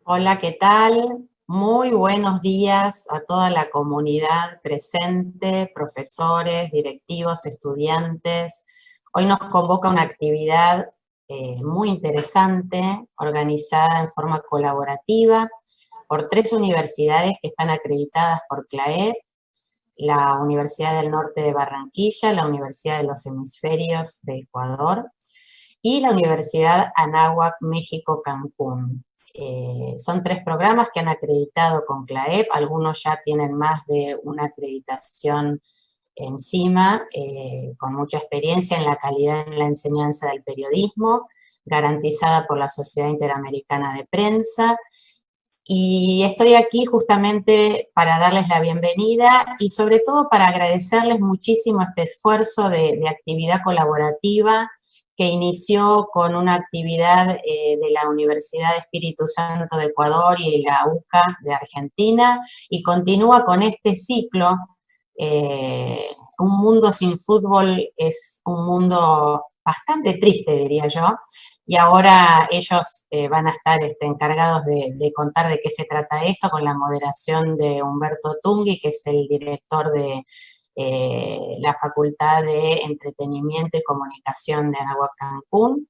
Hola, ¿qué tal? Muy buenos días a toda la comunidad presente, profesores, directivos, estudiantes. Hoy nos convoca una actividad muy interesante, organizada en forma colaborativa por tres universidades que están acreditadas por CLAEP: la Universidad del Norte de Barranquilla, la Universidad de los Hemisferios de Ecuador y la Universidad Anáhuac México Cancún. Son tres programas que han acreditado con CLAEP, algunos ya tienen más de una acreditación encima, con mucha experiencia en la calidad en la enseñanza del periodismo, garantizada por la Sociedad Interamericana de Prensa. Y estoy aquí justamente para darles la bienvenida y sobre todo para agradecerles muchísimo este esfuerzo de actividad colaborativa que inició con una actividad de la Universidad de Espíritu Santo de Ecuador y la UCA de Argentina, y continúa con este ciclo. Un mundo sin fútbol es un mundo bastante triste, diría yo, y ahora ellos van a estar encargados de contar de qué se trata esto, con la moderación de Humberto Tungui, que es el director de la Facultad de Entretenimiento y Comunicación de Anáhuac Cancún.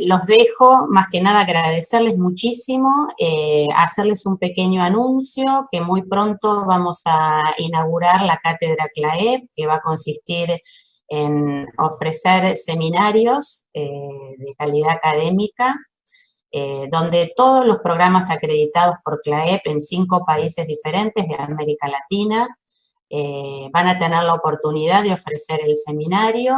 Los dejo, más que nada agradecerles muchísimo, hacerles un pequeño anuncio, que muy pronto vamos a inaugurar la Cátedra CLAEP, que va a consistir en ofrecer seminarios de calidad académica, donde todos los programas acreditados por CLAEP en 5 países diferentes de América Latina van a tener la oportunidad de ofrecer el seminario,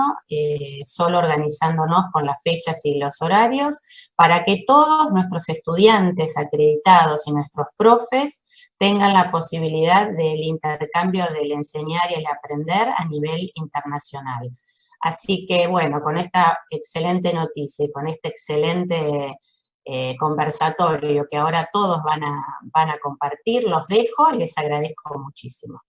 solo organizándonos con las fechas y los horarios, para que todos nuestros estudiantes acreditados y nuestros profes tengan la posibilidad del intercambio del enseñar y el aprender a nivel internacional. Así que, bueno, con esta excelente noticia y con este excelente conversatorio que ahora todos van a compartir, los dejo y les agradezco muchísimo.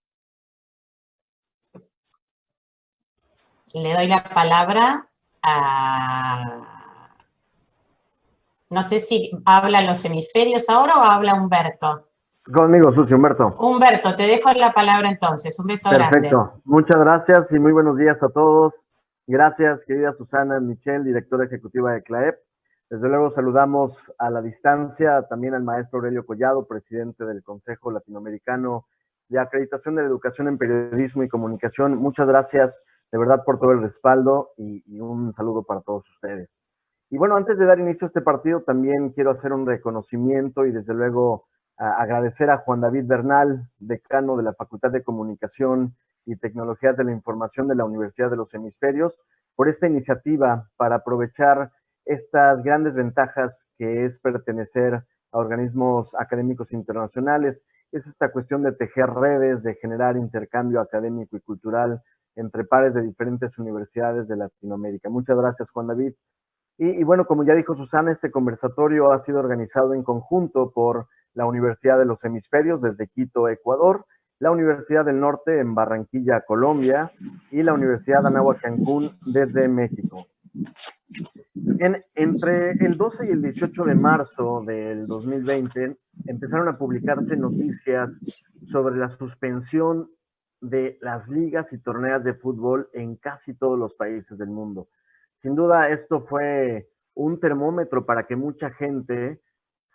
Le doy la palabra a... No sé si habla los hemisferios ahora o habla Humberto. Conmigo, Susi, Humberto. Humberto, te dejo la palabra entonces. Un beso grande. Perfecto. Muchas gracias y muy buenos días a todos. Gracias, querida Susana Michel, directora ejecutiva de CLAEP. Desde luego saludamos a la distancia también al maestro Aurelio Collado, presidente del Consejo Latinoamericano de Acreditación de la Educación en Periodismo y Comunicación. Muchas gracias de verdad por todo el respaldo y un saludo para todos ustedes. Y bueno, antes de dar inicio a este partido, también quiero hacer un reconocimiento y desde luego agradecer a Juan David Bernal, decano de la Facultad de Comunicación y Tecnologías de la Información de la Universidad de los Hemisferios, por esta iniciativa para aprovechar estas grandes ventajas que es pertenecer a organismos académicos internacionales. Es esta cuestión de tejer redes, de generar intercambio académico y cultural entre pares de diferentes universidades de Latinoamérica. Muchas gracias, Juan David. Y bueno, como ya dijo Susana, este conversatorio ha sido organizado en conjunto por la Universidad de los Hemisferios desde Quito, Ecuador, la Universidad del Norte en Barranquilla, Colombia, y la Universidad Anáhuac Cancún desde México. Bien, entre el 12 y el 18 de marzo del 2020 empezaron a publicarse noticias sobre la suspensión de las ligas y torneos de fútbol en casi todos los países del mundo. Sin duda, esto fue un termómetro para que mucha gente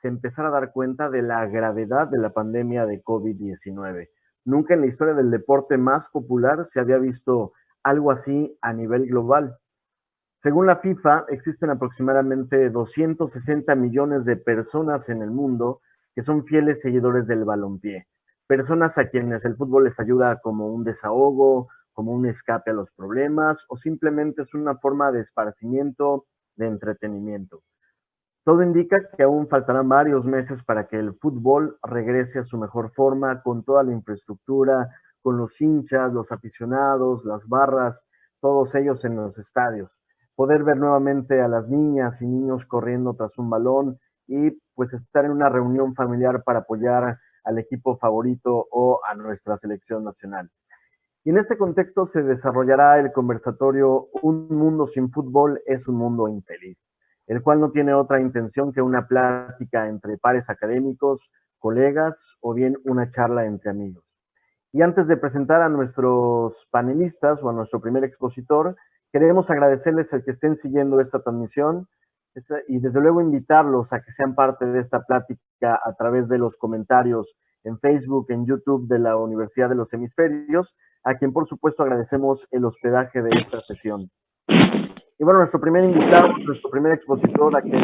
se empezara a dar cuenta de la gravedad de la pandemia de COVID-19. Nunca en la historia del deporte más popular se había visto algo así a nivel global. Según la FIFA, existen aproximadamente 260 millones de personas en el mundo que son fieles seguidores del balompié. Personas a quienes el fútbol les ayuda como un desahogo, como un escape a los problemas o simplemente es una forma de esparcimiento, de entretenimiento. Todo indica que aún faltarán varios meses para que el fútbol regrese a su mejor forma con toda la infraestructura, con los hinchas, los aficionados, las barras, todos ellos en los estadios. Poder ver nuevamente a las niñas y niños corriendo tras un balón y pues estar en una reunión familiar para apoyar al equipo favorito o a nuestra selección nacional. Y en este contexto se desarrollará el conversatorio Un mundo sin fútbol es un mundo infeliz. el cual no tiene otra intención que una plática entre pares académicos, colegas o bien una charla entre amigos. Y antes de presentar a nuestros panelistas o a nuestro primer expositor, queremos agradecerles el que estén siguiendo esta transmisión y desde luego invitarlos a que sean parte de esta plática a través de los comentarios en Facebook, en YouTube de la Universidad de los Hemisferios, a quien por supuesto agradecemos el hospedaje de esta sesión. Y bueno, nuestro primer invitado, nuestro primer expositor, a quien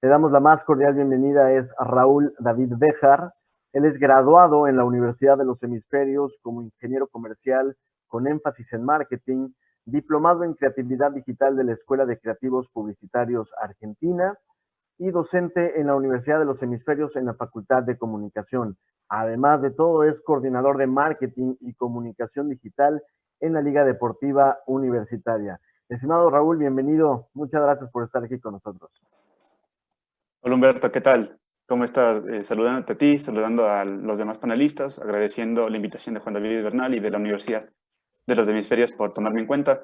le damos la más cordial bienvenida, es Raúl David Béjar. Él es graduado en la Universidad de los Hemisferios como ingeniero comercial con énfasis en marketing, diplomado en creatividad digital de la Escuela de Creativos Publicitarios Argentina y docente en la Universidad de los Hemisferios en la Facultad de Comunicación. Además de todo, es coordinador de marketing y comunicación digital en la Liga Deportiva Universitaria. Estimado Raúl, bienvenido. Muchas gracias por estar aquí con nosotros. Hola Humberto, ¿qué tal? ¿Cómo estás? Saludándote a ti, saludando a los demás panelistas, agradeciendo la invitación de Juan David Bernal y de la Universidad de los Hemisferios por tomarme en cuenta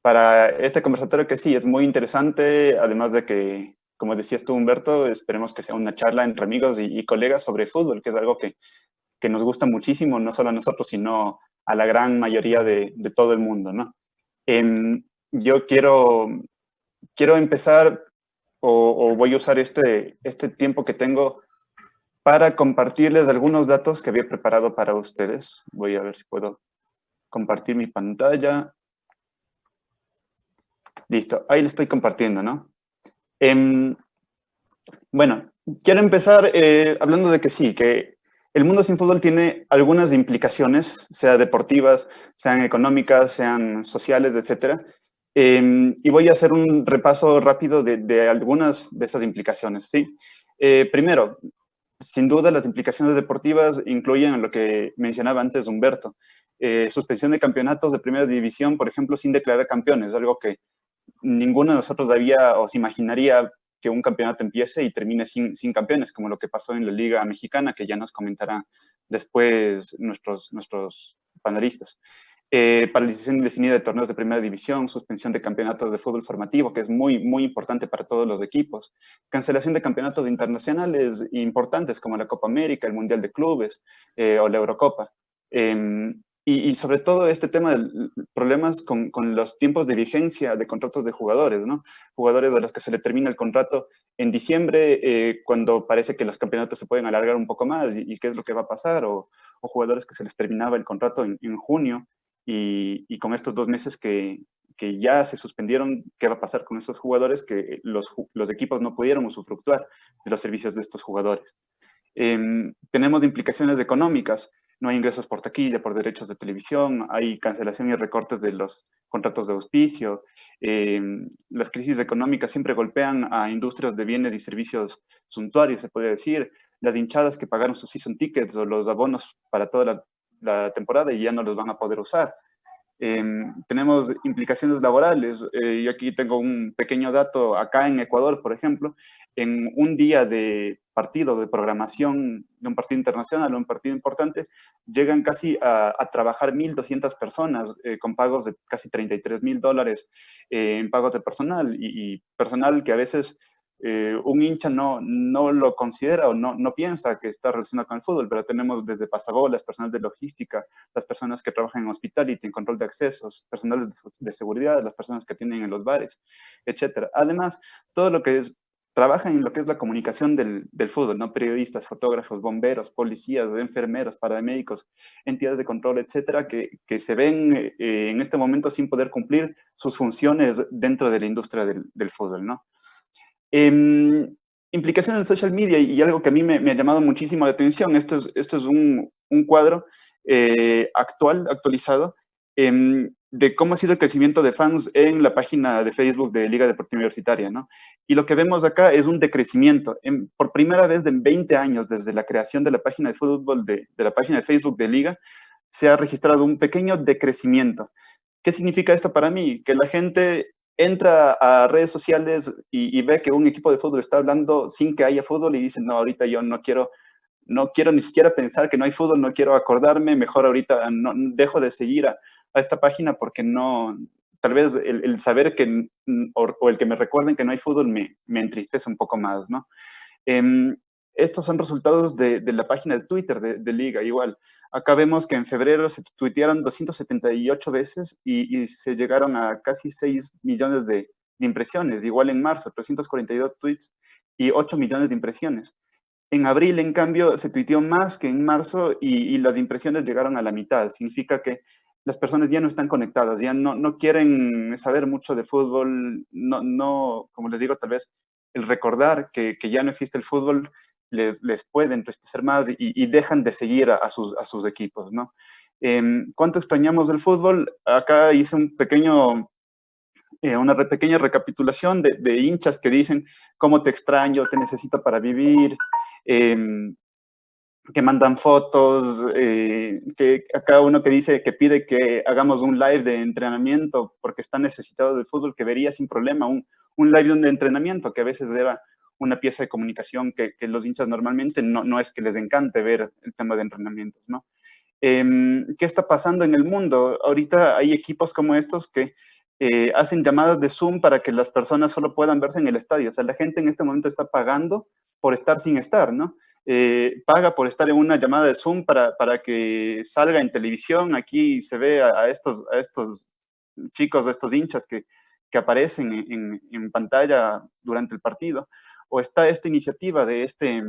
para este conversatorio que sí, es muy interesante, además de que, como decías tú Humberto, esperemos que sea una charla entre amigos y colegas sobre fútbol, que es algo que nos gusta muchísimo, no solo a nosotros, sino a la gran mayoría de todo el mundo, ¿no? Yo quiero empezar o voy a usar este tiempo que tengo para compartirles algunos datos que había preparado para ustedes. Voy a ver si puedo compartir mi pantalla. Listo, ahí le estoy compartiendo, ¿no? Bueno, quiero empezar hablando de que sí, que el mundo sin fútbol tiene algunas implicaciones, sea deportivas, sean económicas, sean sociales, etcétera. Y voy a hacer un repaso rápido de algunas de esas implicaciones, ¿sí? Primero, sin duda las implicaciones deportivas incluyen lo que mencionaba antes Humberto. Suspensión de campeonatos de primera división, por ejemplo, sin declarar campeones, algo que ninguno de nosotros sabía o se imaginaría que un campeonato empiece y termine sin campeones, como lo que pasó en la Liga Mexicana, que ya nos comentará después nuestros panelistas. Paralización indefinida de torneos de primera división, suspensión de campeonatos de fútbol formativo, que es muy, muy importante para todos los equipos, cancelación de campeonatos internacionales importantes como la Copa América, el Mundial de Clubes o la Eurocopa. Y sobre todo este tema de problemas con los tiempos de vigencia de contratos de jugadores, ¿no? Jugadores a los que se le termina el contrato en diciembre, cuando parece que los campeonatos se pueden alargar un poco más, y qué es lo que va a pasar, o jugadores que se les terminaba el contrato en junio, y con estos 2 meses que ya se suspendieron, ¿qué va a pasar con esos jugadores que los equipos no pudieron usufructuar de los servicios de estos jugadores? Tenemos implicaciones económicas, no hay ingresos por taquilla, por derechos de televisión, hay cancelación y recortes de los contratos de auspicio. Las crisis económicas siempre golpean a industrias de bienes y servicios suntuarios, se puede decir. Las hinchadas que pagaron sus season tickets o los abonos para toda la temporada y ya no los van a poder usar. Tenemos implicaciones laborales. Yo aquí tengo un pequeño dato. Acá en Ecuador, por ejemplo, en un día de partido, de programación de un partido internacional o un partido importante, llegan casi a trabajar 1.200 personas con pagos de casi $33,000 en pagos de personal, y personal que a veces un hincha no lo considera o no piensa que está relacionado con el fútbol, pero tenemos desde pasabolas, personal de logística, las personas que trabajan en hospitality, en control de accesos, personales de seguridad, las personas que atienden en los bares, etcétera. Además, todo lo que trabajan en lo que es la comunicación del fútbol, ¿no? Periodistas, fotógrafos, bomberos, policías, enfermeros, paramédicos, entidades de control, etcétera, que se ven en este momento sin poder cumplir sus funciones dentro de la industria del fútbol, ¿no? Implicaciones de social media, y algo que a mí me ha llamado muchísimo la atención. Esto es un cuadro actualizado, de cómo ha sido el crecimiento de fans en la página de Facebook de Liga Deportiva Universitaria, ¿no? Y lo que vemos acá es un decrecimiento. Por primera vez en 20 años, desde la creación de la página de fútbol, de la página de Facebook de Liga, se ha registrado un pequeño decrecimiento. ¿Qué significa esto para mí? Que la gente entra a redes sociales y ve que un equipo de fútbol está hablando sin que haya fútbol y dicen, no, ahorita yo no quiero ni siquiera pensar que no hay fútbol, no quiero acordarme, mejor ahorita no dejo de seguir a esta página porque no tal vez el saber que, o el que me recuerden que no hay fútbol me entristece un poco más, ¿no? Estos son resultados de la página de Twitter de Liga, igual. Acá vemos que en febrero se tuitearon 278 veces y se llegaron a casi 6 millones de impresiones. Igual en marzo, 342 tweets y 8 millones de impresiones. En abril, en cambio, se tuiteó más que en marzo y las impresiones llegaron a la mitad. Significa que las personas ya no están conectadas, ya no quieren saber mucho de fútbol, como les digo, tal vez el recordar que ya no existe el fútbol les puede entristecer más y dejan de seguir a sus equipos, ¿no? ¿Cuánto extrañamos del fútbol? Acá hice una pequeña recapitulación de hinchas que dicen cómo te extraño, te necesito para vivir, que mandan fotos, que acá uno que dice que pide que hagamos un live de entrenamiento porque está necesitado del fútbol, que vería sin problema un live de entrenamiento, que a veces era una pieza de comunicación que los hinchas normalmente no es que les encante ver el tema de entrenamientos, ¿no? ¿Qué está pasando en el mundo? Ahorita hay equipos como estos que hacen llamadas de Zoom para que las personas solo puedan verse en el estadio. O sea, la gente en este momento está pagando por estar sin estar, ¿no? Paga por estar en una llamada de Zoom para que salga en televisión. Aquí se ve a estos chicos, a estos hinchas que aparecen en pantalla durante el partido. O está esta iniciativa de este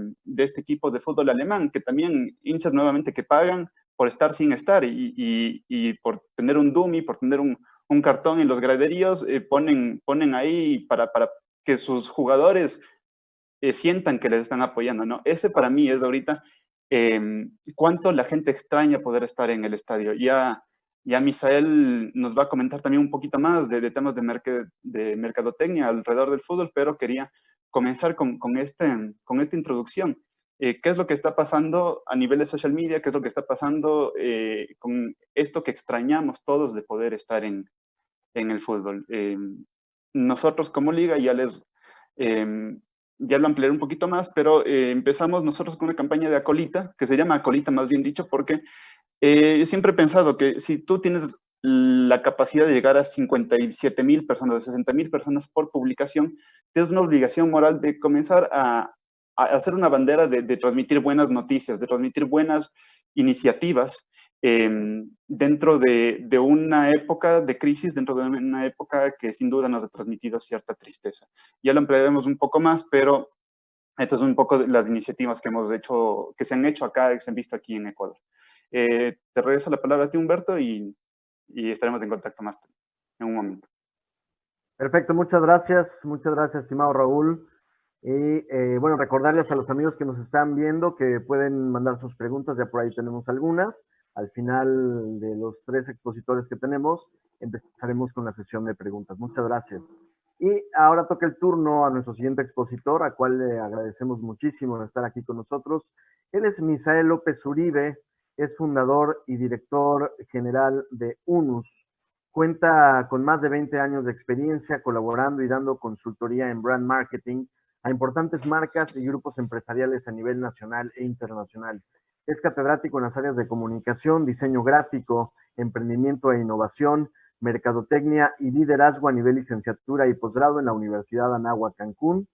equipo de fútbol alemán, que también hinchas nuevamente que pagan por estar sin estar y por tener un dummy, por tener un cartón en los graderíos, ponen ahí para que sus jugadores sientan que les están apoyando, ¿no? Ese para mí es ahorita cuánto la gente extraña poder estar en el estadio. Ya Misael nos va a comentar también un poquito más de temas de mercadotecnia alrededor del fútbol, pero quería comenzar con esta introducción. ¿Qué es lo que está pasando a nivel de social media? ¿Qué es lo que está pasando con esto que extrañamos todos de poder estar en el fútbol? Nosotros como liga ya lo ampliaré un poquito más, pero empezamos nosotros con una campaña de Acolita, que se llama Acolita más bien dicho, porque siempre he pensado que si tú tienes la capacidad de llegar a 57,000 personas, a 60,000 personas por publicación, tienes una obligación moral de comenzar a hacer una bandera de transmitir buenas noticias, de transmitir buenas iniciativas dentro de una época de crisis, dentro de una época que sin duda nos ha transmitido cierta tristeza. Ya lo ampliaremos un poco más, pero estas son un poco las iniciativas que hemos hecho, que se han hecho acá, que se han visto aquí en Ecuador. Te regreso la palabra a ti, Humberto, y estaremos en contacto más en un momento. Perfecto, muchas gracias, estimado Raúl. Y bueno, recordarles a los amigos que nos están viendo que pueden mandar sus preguntas, ya por ahí tenemos algunas. Al final de los 3 expositores que tenemos, empezaremos con la sesión de preguntas. Muchas gracias. Y ahora toca el turno a nuestro siguiente expositor, a cual le agradecemos muchísimo de estar aquí con nosotros. Él es Misael López Uribe, es fundador y director general de UNUS. Cuenta con más de 20 años de experiencia colaborando y dando consultoría en brand marketing a importantes marcas y grupos empresariales a nivel nacional e internacional. Es catedrático en las áreas de comunicación, diseño gráfico, emprendimiento e innovación, mercadotecnia y liderazgo a nivel licenciatura y posgrado en la Universidad Anáhuac Cancún.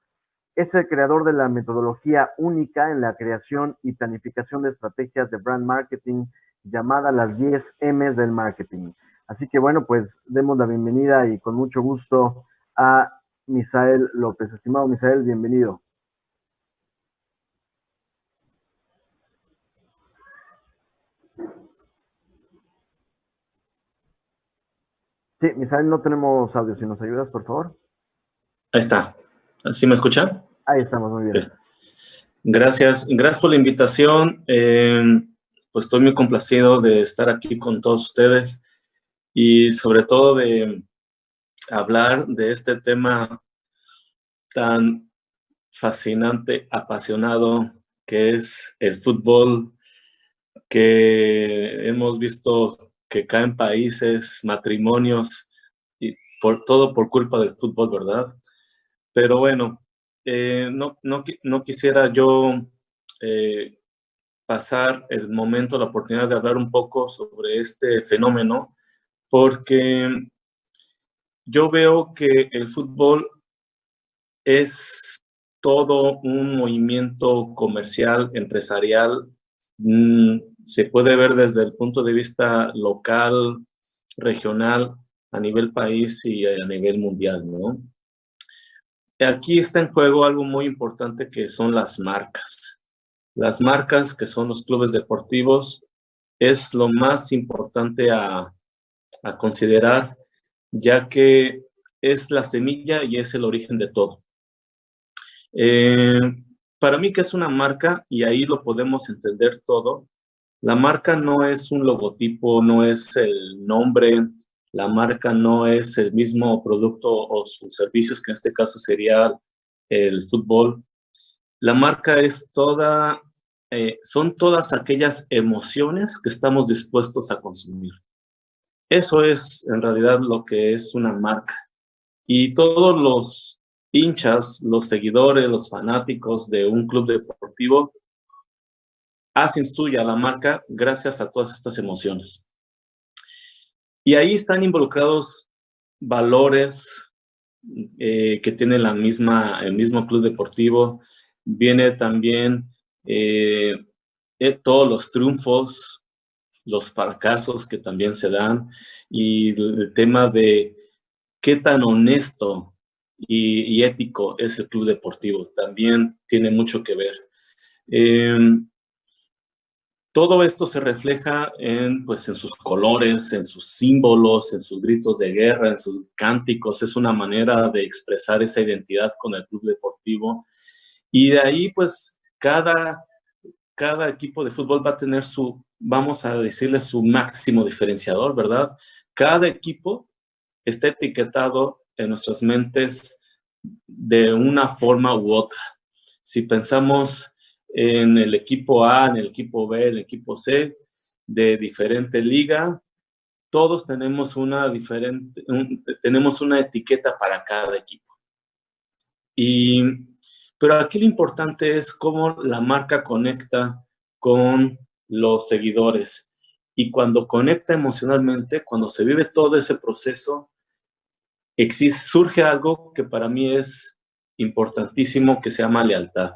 Es el creador de la metodología única en la creación y planificación de estrategias de brand marketing llamada las 10 M's del marketing. Así que bueno, pues demos la bienvenida y con mucho gusto a Misael López. Estimado Misael, bienvenido. Sí, Misael, no tenemos audio. Si nos ayudas, por favor. Ahí está. ¿Sí me escuchan? Ahí estamos, muy bien. Gracias por la invitación. Pues estoy muy complacido de estar aquí con todos ustedes y sobre todo de hablar de este tema tan fascinante, apasionado, que es el fútbol, que hemos visto que caen países, matrimonios, y todo por culpa del fútbol, ¿verdad? Pero bueno, no quisiera yo pasar el momento, la oportunidad de hablar un poco sobre este fenómeno, porque yo veo que el fútbol es todo un movimiento comercial, empresarial. Se puede ver desde el punto de vista local, regional, a nivel país y a nivel mundial, ¿no? Aquí está en juego algo muy importante que son las marcas. Las marcas, que son los clubes deportivos, es lo más importante a considerar, ya que es la semilla y es el origen de todo. Para mí, ¿qué es una marca? Y ahí lo podemos entender todo. La marca no es un logotipo, no es el nombre, la marca no es el mismo producto o sus servicios, que en este caso sería el fútbol. La marca es son todas aquellas emociones que estamos dispuestos a consumir. Eso es en realidad lo que es una marca. Y todos los hinchas, los seguidores, los fanáticos de un club deportivo hacen suya la marca gracias a todas estas emociones. Y ahí están involucrados valores que tiene el mismo club deportivo. Viene también todos los triunfos, los fracasos que también se dan, y el tema de qué tan honesto y ético es el club deportivo también tiene mucho que ver. Todo esto se refleja pues, en sus colores, en sus símbolos, en sus gritos de guerra, en sus cánticos. Es una manera de expresar esa identidad con el club deportivo. Y de ahí, pues, cada equipo de fútbol va a tener vamos a decirle, su máximo diferenciador, ¿verdad? Cada equipo está etiquetado en nuestras mentes de una forma u otra. Si pensamos en el equipo A, en el equipo B, en el equipo C, de diferente liga, todos tenemos tenemos una etiqueta para cada equipo. Pero aquí lo importante es cómo la marca conecta con los seguidores. Y cuando conecta emocionalmente, cuando se vive todo ese proceso, surge algo que para mí es importantísimo, que se llama lealtad.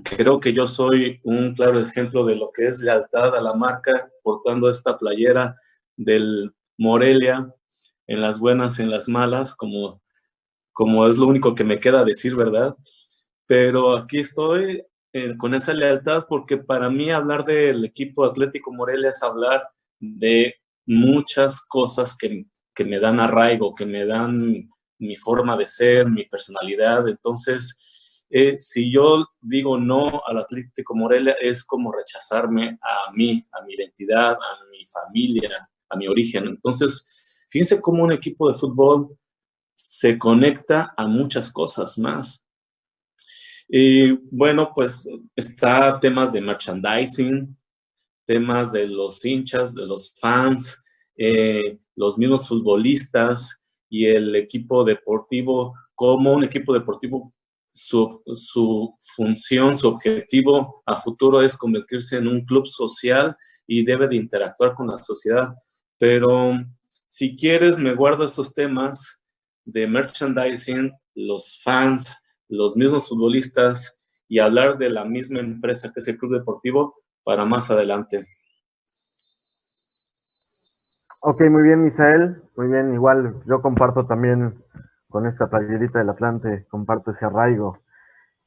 Creo que yo soy un claro ejemplo de lo que es lealtad a la marca, portando esta playera del Morelia, en las buenas, en las malas, como es lo único que me queda decir, ¿verdad? Pero aquí estoy con esa lealtad, porque para mí hablar del equipo Atlético Morelia es hablar de muchas cosas que me dan arraigo, que me dan mi forma de ser, mi personalidad. Entonces, si yo digo no al Atlético Morelia, es como rechazarme a mí, a mi identidad, a mi familia, a mi origen. Entonces, fíjense cómo un equipo de fútbol se conecta a muchas cosas más. Y bueno, pues está temas de merchandising, temas de los hinchas, de los fans, los mismos futbolistas y el equipo deportivo. Como un equipo deportivo, su función, su objetivo a futuro es convertirse en un club social y debe de interactuar con la sociedad. Pero si quieres, me guardo estos temas de merchandising, los fans, los mismos futbolistas, y hablar de la misma empresa que es el club deportivo para más adelante. Ok, muy bien, Misael. Muy bien, igual yo comparto también con esta playerita del Atlante, comparto ese arraigo.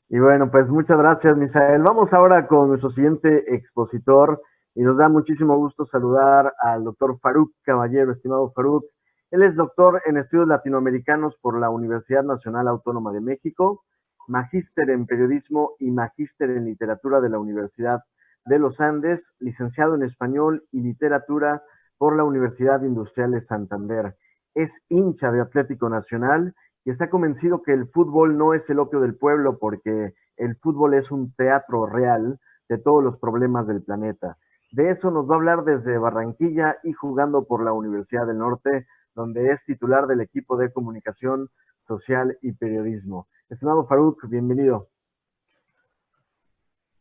Y bueno, pues muchas gracias, Misael. Vamos ahora con nuestro siguiente expositor, y nos da muchísimo gusto saludar al doctor Faruk Caballero. Estimado Faruk, él es doctor en estudios latinoamericanos por la Universidad Nacional Autónoma de México, magíster en periodismo y magíster en literatura de la Universidad de los Andes, licenciado en español y literatura por la Universidad Industrial de Santander. Es hincha de Atlético Nacional y está convencido que el fútbol no es el opio del pueblo, porque el fútbol es un teatro real de todos los problemas del planeta. De eso nos va a hablar desde Barranquilla y jugando por la Universidad del Norte, donde es titular del equipo de comunicación social y periodismo. Estimado Faruk, bienvenido.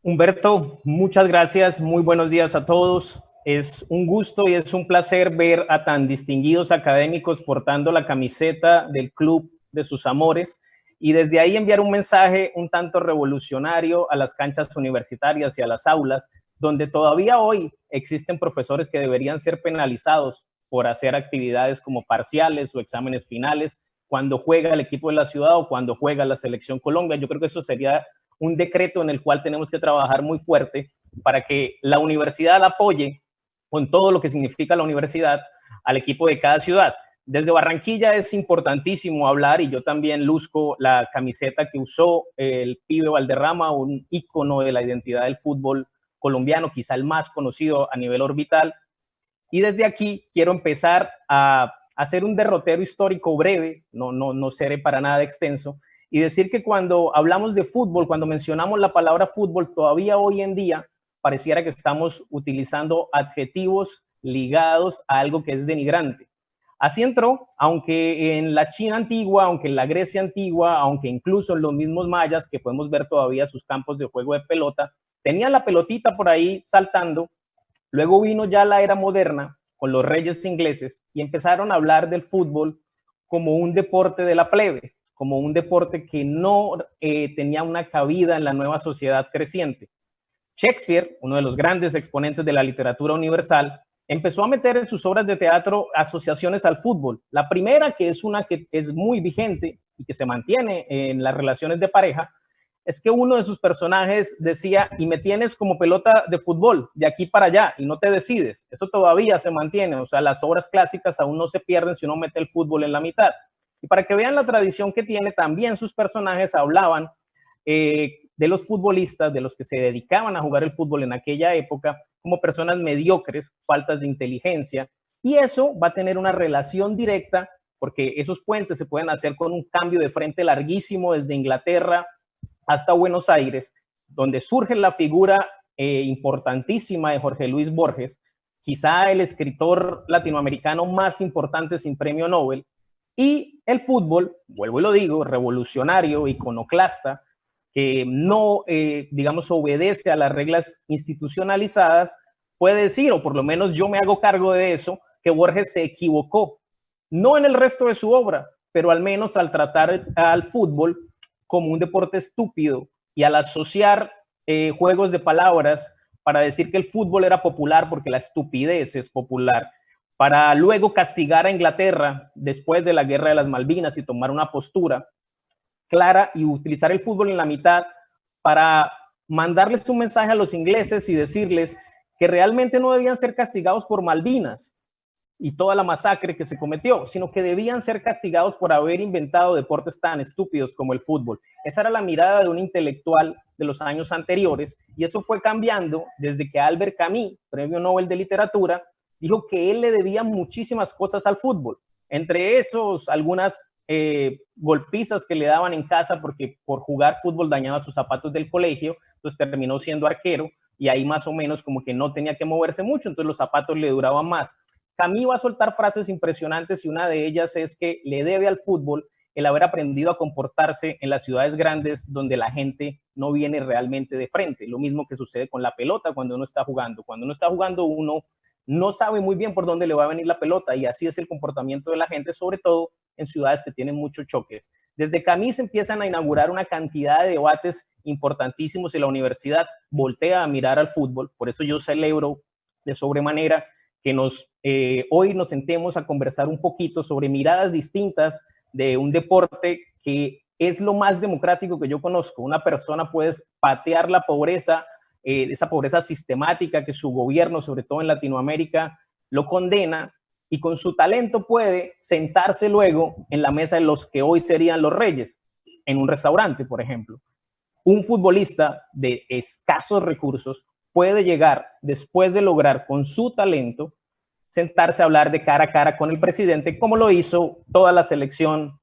Humberto, muchas gracias. Muy buenos días a todos. Es un gusto y es un placer ver a tan distinguidos académicos portando la camiseta del club de sus amores y desde ahí enviar un mensaje un tanto revolucionario a las canchas universitarias y a las aulas, donde todavía hoy existen profesores que deberían ser penalizados por hacer actividades como parciales o exámenes finales cuando juega el equipo de la ciudad o cuando juega la selección Colombia. Yo creo que eso sería un decreto en el cual tenemos que trabajar muy fuerte para que la universidad apoye con todo lo que significa la universidad al equipo de cada ciudad. Desde Barranquilla es importantísimo hablar, y yo también luzco la camiseta que usó el pibe Valderrama, un ícono de la identidad del fútbol colombiano, quizá el más conocido a nivel orbital. Y desde aquí quiero empezar a hacer un derrotero histórico breve, no seré para nada extenso, y decir que cuando hablamos de fútbol, cuando mencionamos la palabra fútbol, todavía hoy en día pareciera que estamos utilizando adjetivos ligados a algo que es denigrante. Así entró, aunque en la China antigua, aunque en la Grecia antigua, aunque incluso en los mismos mayas, que podemos ver todavía sus campos de juego de pelota, tenían la pelotita por ahí saltando. Luego vino ya la era moderna con los reyes ingleses y empezaron a hablar del fútbol como un deporte de la plebe, como un deporte que no tenía una cabida en la nueva sociedad creciente. Shakespeare, uno de los grandes exponentes de la literatura universal, empezó a meter en sus obras de teatro asociaciones al fútbol. La primera, que es una que es muy vigente y que se mantiene en las relaciones de pareja, es que uno de sus personajes decía, y me tienes como pelota de fútbol, de aquí para allá, y no te decides. Eso todavía se mantiene, o sea, las obras clásicas aún no se pierden si uno mete el fútbol en la mitad. Y para que vean la tradición que tiene, también sus personajes hablaban de los futbolistas, de los que se dedicaban a jugar el fútbol en aquella época, como personas mediocres, faltas de inteligencia, y eso va a tener una relación directa, porque esos puentes se pueden hacer con un cambio de frente larguísimo desde Inglaterra hasta Buenos Aires, donde surge la figura importantísima de Jorge Luis Borges, quizá el escritor latinoamericano más importante sin premio Nobel, y el fútbol, vuelvo y lo digo, revolucionario, iconoclasta, que no, digamos, obedece a las reglas institucionalizadas, puede decir, o por lo menos yo me hago cargo de eso, que Borges se equivocó, no en el resto de su obra, pero al menos al tratar al fútbol como un deporte estúpido y al asociar juegos de palabras para decir que el fútbol era popular porque la estupidez es popular, para luego castigar a Inglaterra después de la Guerra de las Malvinas y tomar una postura clara y utilizar el fútbol en la mitad para mandarles un mensaje a los ingleses y decirles que realmente no debían ser castigados por Malvinas y toda la masacre que se cometió, sino que debían ser castigados por haber inventado deportes tan estúpidos como el fútbol. Esa era la mirada de un intelectual de los años anteriores, y eso fue cambiando desde que Albert Camus, premio Nobel de Literatura, dijo que él le debía muchísimas cosas al fútbol, entre esos algunas golpizas que le daban en casa porque por jugar fútbol dañaba sus zapatos del colegio, entonces terminó siendo arquero y ahí más o menos como que no tenía que moverse mucho, entonces los zapatos le duraban más. Camus va a soltar frases impresionantes y una de ellas es que le debe al fútbol el haber aprendido a comportarse en las ciudades grandes donde la gente no viene realmente de frente. Lo mismo que sucede con la pelota cuando uno está jugando. Cuando uno está jugando, uno no sabe muy bien por dónde le va a venir la pelota, y así es el comportamiento de la gente, sobre todo en ciudades que tienen muchos choques. Desde Camus empiezan a inaugurar una cantidad de debates importantísimos y la universidad voltea a mirar al fútbol. Por eso yo celebro de sobremanera que hoy nos sentemos a conversar un poquito sobre miradas distintas de un deporte que es lo más democrático que yo conozco. Una persona puede patear la pobreza, esa pobreza sistemática que su gobierno, sobre todo en Latinoamérica, lo condena, y con su talento puede sentarse luego en la mesa de los que hoy serían los reyes, en un restaurante, por ejemplo. Un futbolista de escasos recursos puede llegar, después de lograr con su talento, sentarse a hablar de cara a cara con el presidente, como lo hizo toda la selección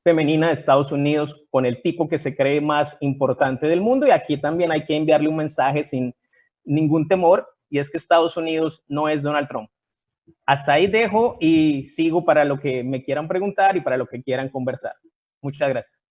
femenina de Estados Unidos con el tipo que se cree más importante del mundo. Y aquí también hay que enviarle un mensaje sin ningún temor, y es que Estados Unidos no es Donald Trump. Hasta ahí dejo y sigo para lo que me quieran preguntar y para lo que quieran conversar. Muchas gracias.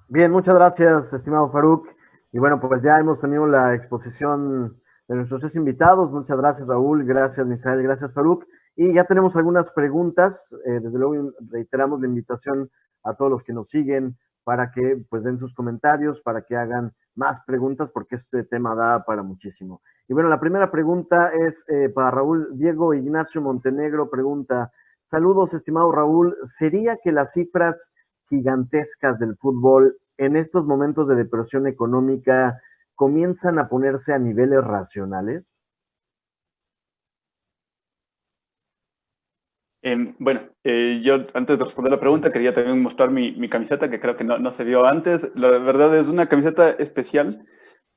Bien, muchas gracias, estimado Faruk. Y bueno, pues ya hemos tenido la exposición de nuestros 3 invitados. Muchas gracias, Raúl, gracias, Misael, gracias, Faruk. Y ya tenemos algunas preguntas. Desde luego reiteramos la invitación a todos los que nos siguen para que pues den sus comentarios, para que hagan más preguntas, porque este tema da para muchísimo. Y bueno, la primera pregunta es para Raúl. Diego Ignacio Montenegro pregunta: saludos, estimado Raúl, ¿sería que las cifras gigantescas del fútbol en estos momentos de depresión económica comienzan a ponerse a niveles racionales? Bueno, yo antes de responder la pregunta quería también mostrar mi camiseta, que creo que no se vio antes. La verdad es una camiseta especial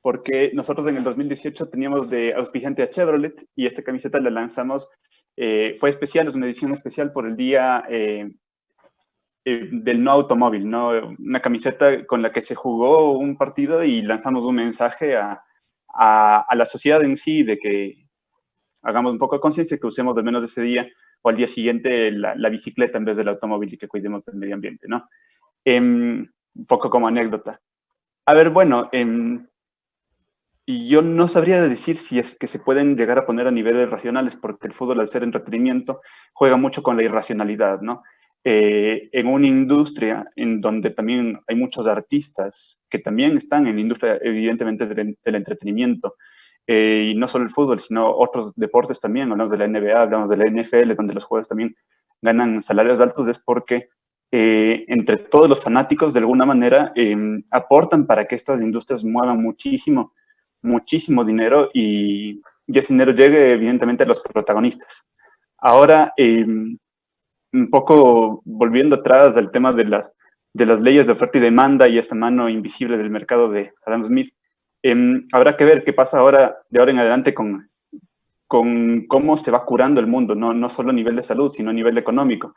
porque nosotros en el 2018 teníamos de auspiciante a Chevrolet y esta camiseta la lanzamos, fue especial, es una edición especial por el día del no automóvil, ¿no? Una camiseta con la que se jugó un partido y lanzamos un mensaje a la sociedad en sí de que hagamos un poco de conciencia, que usemos al menos ese día o al día siguiente la bicicleta en vez del automóvil y que cuidemos del medio ambiente, ¿no? Un poco como anécdota. A ver, bueno, yo no sabría decir si es que se pueden llegar a poner a niveles racionales, porque el fútbol, al ser entretenimiento, juega mucho con la irracionalidad, ¿no? En una industria en donde también hay muchos artistas que también están en la industria, evidentemente, del entretenimiento, y no solo el fútbol, sino otros deportes también, hablamos de la NBA, hablamos de la NFL, donde los jugadores también ganan salarios altos, es porque entre todos los fanáticos, de alguna manera, aportan para que estas industrias muevan muchísimo dinero y ese dinero llegue evidentemente a los protagonistas. Ahora, un poco volviendo atrás al tema de las leyes de oferta y demanda y esta mano invisible del mercado de Adam Smith, habrá que ver qué pasa ahora, de ahora en adelante, con cómo se va curando el mundo, no solo a nivel de salud, sino a nivel económico.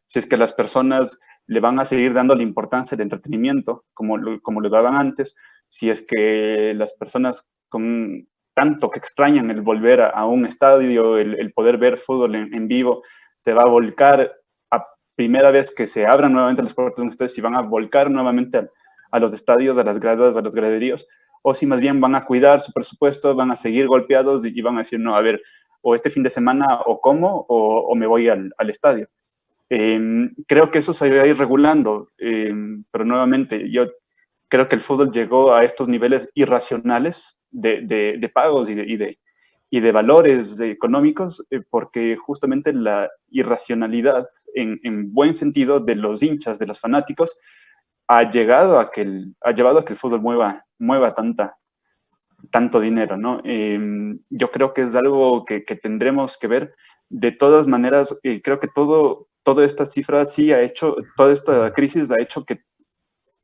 Si es que las personas le van a seguir dando la importancia al entretenimiento como lo daban antes, si es que las personas con tanto que extrañan el volver a un estadio, el poder ver fútbol en vivo, se va a volcar a primera vez que se abran nuevamente las puertas de un estadio, si van a volcar nuevamente a los estadios, a las gradas, a los graderíos, o si más bien van a cuidar su presupuesto, van a seguir golpeados y van a decir, no, a ver, o este fin de semana o como, o me voy al estadio. Creo que eso se va a ir regulando, pero nuevamente yo creo que el fútbol llegó a estos niveles irracionales de pagos y de valores económicos, porque justamente la irracionalidad, en buen sentido, de los hinchas, de los fanáticos, ha llevado a que el fútbol mueva tanto dinero, ¿no? Yo creo que es algo que tendremos que ver. De todas maneras, creo que toda esta cifra sí ha hecho, toda esta crisis ha hecho que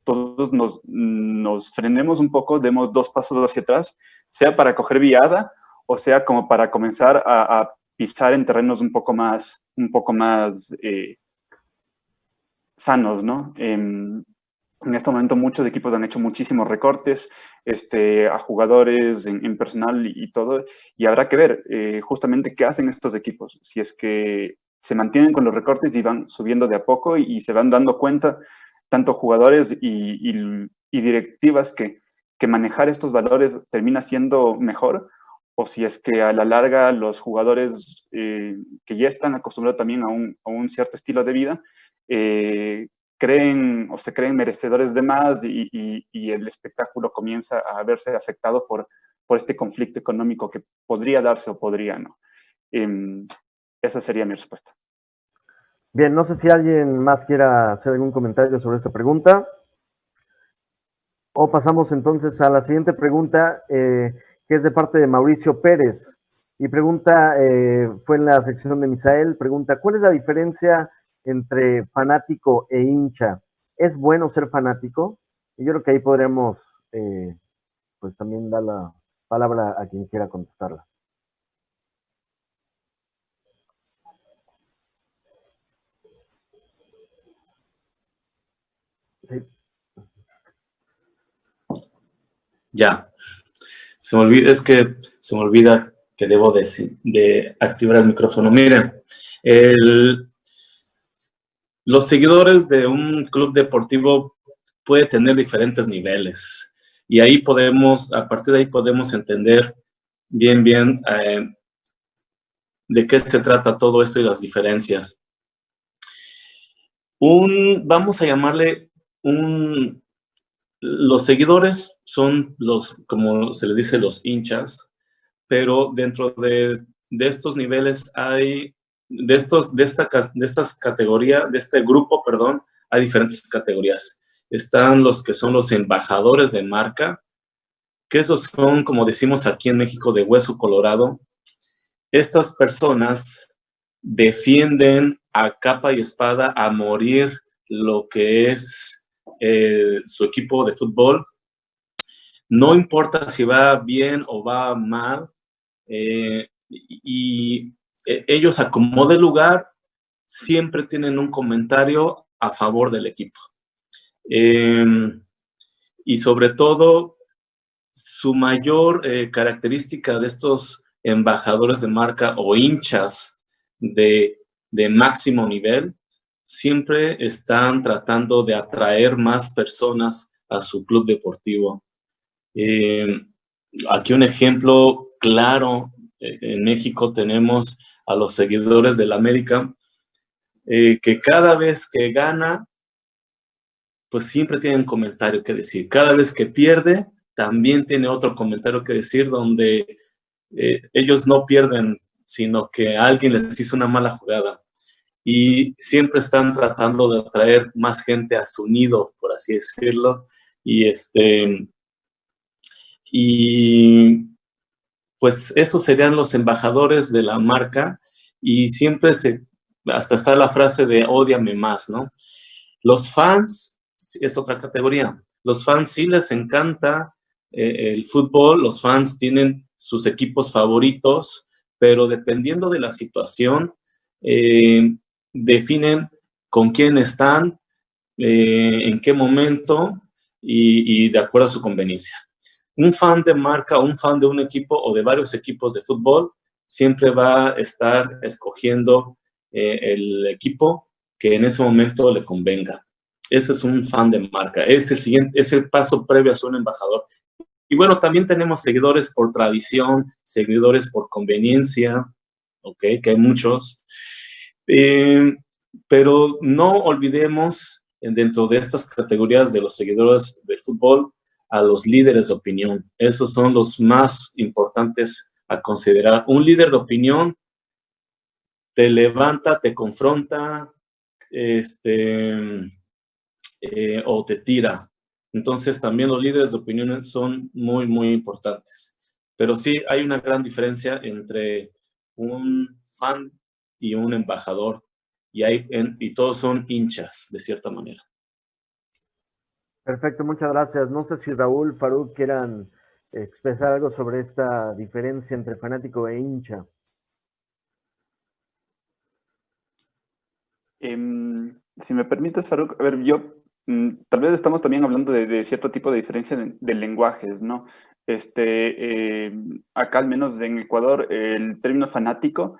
todos nos frenemos un poco, demos 2 pasos hacia atrás, sea para coger viada o sea como para comenzar a pisar en terrenos un poco más sanos, ¿no? En este momento muchos equipos han hecho muchísimos recortes a jugadores en personal y todo, y habrá que ver justamente qué hacen estos equipos, si es que se mantienen con los recortes y van subiendo de a poco y se van dando cuenta, tanto jugadores y directivas, que manejar estos valores termina siendo mejor, o si es que a la larga los jugadores que ya están acostumbrados también a un cierto estilo de vida, se creen merecedores de más y el espectáculo comienza a verse afectado por este conflicto económico que podría darse o podría no. Esa sería mi respuesta. Bien, no sé si alguien más quiera hacer algún comentario sobre esta pregunta. O pasamos entonces a la siguiente pregunta, que es de parte de Mauricio Pérez. Y pregunta, fue en la sección de Misael, pregunta, ¿cuál es la diferencia entre fanático e hincha? ¿Es bueno ser fanático? Y yo creo que ahí podríamos pues también dar la palabra a quien quiera contestarla. Sí. Ya. Se me olvida que debo de activar el micrófono. Miren, los seguidores de un club deportivo pueden tener diferentes niveles y a partir de ahí podemos entender bien, de qué se trata todo esto y las diferencias. Vamos a llamarle los seguidores son como se les dice, los hinchas, pero dentro de estos niveles de estas categorías, de este grupo, perdón, hay diferentes categorías. Están los que son los embajadores de marca, que esos son, como decimos aquí en México, de hueso colorado. Estas personas defienden a capa y espada, a morir, lo que es su equipo de fútbol. No importa si va bien o va mal, y ellos a como de lugar siempre tienen un comentario a favor del equipo. Y sobre todo, su mayor característica de estos embajadores de marca o hinchas de máximo nivel, siempre están tratando de atraer más personas a su club deportivo. Aquí un ejemplo claro, en México tenemos a los seguidores del América, que cada vez que gana, pues siempre tienen un comentario que decir. Cada vez que pierde, también tiene otro comentario que decir, donde ellos no pierden, sino que alguien les hizo una mala jugada. Y siempre están tratando de atraer más gente a su nido, por así decirlo. Y pues esos serían los embajadores de la marca, y siempre hasta está la frase de ódiame más, ¿no? Los fans es otra categoría. Los fans sí les encanta el fútbol, los fans tienen sus equipos favoritos, pero dependiendo de la situación, definen con quién están, en qué momento y de acuerdo a su conveniencia. Un fan de marca, un fan de un equipo o de varios equipos de fútbol siempre va a estar escogiendo el equipo que en ese momento le convenga. Ese es un fan de marca. Es el paso previo a ser un embajador. Y bueno, también tenemos seguidores por tradición, seguidores por conveniencia, ¿ok? Que hay muchos. Pero no olvidemos, dentro de estas categorías de los seguidores del fútbol, a los líderes de opinión. Esos son los más importantes a considerar. Un líder de opinión te levanta, te confronta, o te tira. Entonces, también los líderes de opinión son muy, muy importantes. Pero sí, hay una gran diferencia entre un fan y un embajador, y todos son hinchas, de cierta manera. Perfecto, muchas gracias. No sé si Raúl, Faruk quieran expresar algo sobre esta diferencia entre fanático e hincha. Si me permites, Faruk, a ver, tal vez estamos también hablando de cierto tipo de diferencia de lenguajes, ¿no? Acá, al menos en Ecuador, el término fanático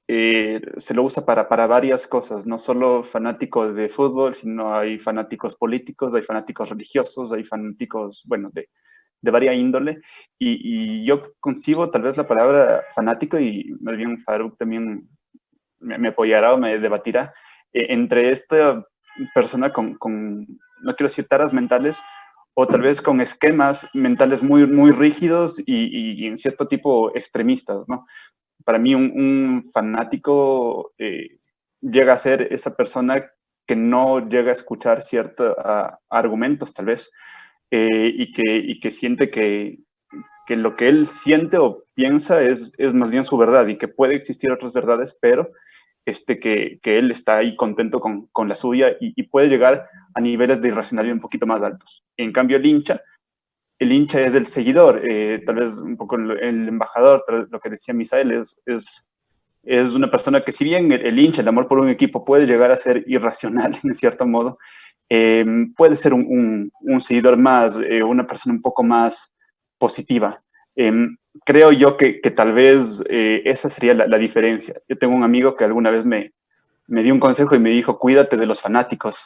se lo usa para varias cosas, no solo fanáticos de fútbol, sino hay fanáticos políticos, hay fanáticos religiosos, hay fanáticos, bueno, de varia índole, y yo concibo tal vez la palabra fanático, y más bien Faruk también me apoyará o me debatirá, entre esta persona no quiero decir taras mentales, o tal vez con esquemas mentales muy, muy rígidos y en cierto tipo extremistas, ¿no? Para mí un fanático llega a ser esa persona que no llega a escuchar ciertos argumentos, tal vez, y que siente que lo que él siente o piensa es más bien su verdad, y que puede existir otras verdades, pero que él está ahí contento con la suya, y puede llegar a niveles de irracionalidad un poquito más altos. En cambio, el hincha es el seguidor, tal vez un poco el embajador, tal vez lo que decía Misael, es una persona que, si bien el hincha, el amor por un equipo puede llegar a ser irracional en cierto modo, puede ser un seguidor más, una persona un poco más positiva. Creo yo que tal vez esa sería la diferencia. Yo tengo un amigo que alguna vez me me dio un consejo y me dijo, cuídate de los fanáticos,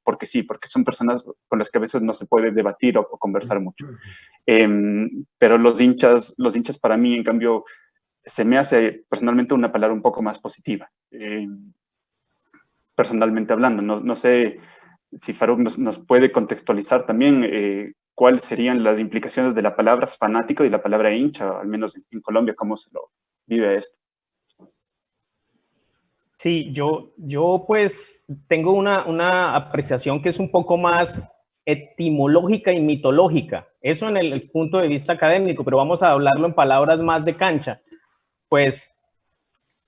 porque sí, porque son personas con las que a veces no se puede debatir o conversar mucho. Pero los hinchas para mí, en cambio, se me hace personalmente una palabra un poco más positiva, personalmente hablando. No sé si Faruk nos puede contextualizar también cuáles serían las implicaciones de la palabra fanático y la palabra hincha, al menos en Colombia, cómo se lo vive esto. Sí, yo pues tengo una apreciación que es un poco más etimológica y mitológica. Eso en el punto de vista académico, pero vamos a hablarlo en palabras más de cancha. Pues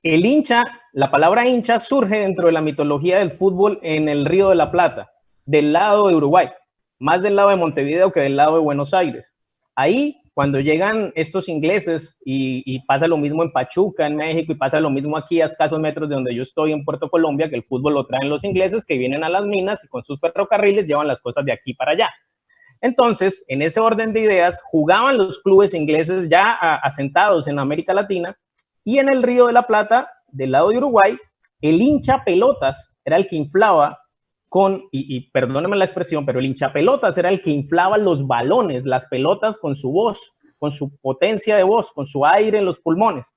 el hincha, la palabra hincha surge dentro de la mitología del fútbol en el Río de la Plata, del lado de Uruguay, más del lado de Montevideo que del lado de Buenos Aires. Ahí, cuando llegan estos ingleses, y pasa lo mismo en Pachuca, en México, y pasa lo mismo aquí a escasos metros de donde yo estoy, en Puerto Colombia, que el fútbol lo traen los ingleses, que vienen a las minas y con sus ferrocarriles llevan las cosas de aquí para allá. Entonces, en ese orden de ideas, jugaban los clubes ingleses ya asentados en América Latina, y en el Río de la Plata, del lado de Uruguay, el hincha pelotas era el que inflaba y perdónenme la expresión, pero el hincha pelotas era el que inflaba los balones, las pelotas con su voz, con su potencia de voz, con su aire en los pulmones,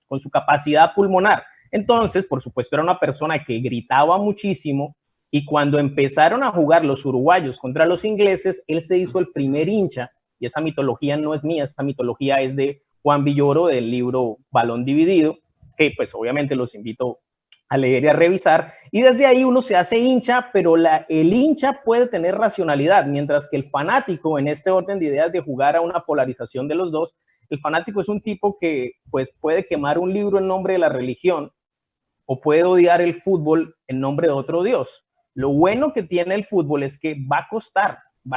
con su capacidad pulmonar. Entonces, por supuesto, era una persona que gritaba muchísimo, y cuando empezaron a jugar los uruguayos contra los ingleses, él se hizo el primer hincha, y esa mitología no es mía, esa mitología es de Juan Villoro del libro Balón Dividido, que pues obviamente los invito a leer y a revisar, y desde ahí uno se hace hincha, pero el hincha puede tener racionalidad, mientras que el fanático, en este orden de ideas de jugar a una polarización de los dos, el fanático es un tipo que pues puede quemar un libro en nombre de la religión, o puede odiar el fútbol en nombre de otro dios. Lo bueno que tiene el fútbol es que va a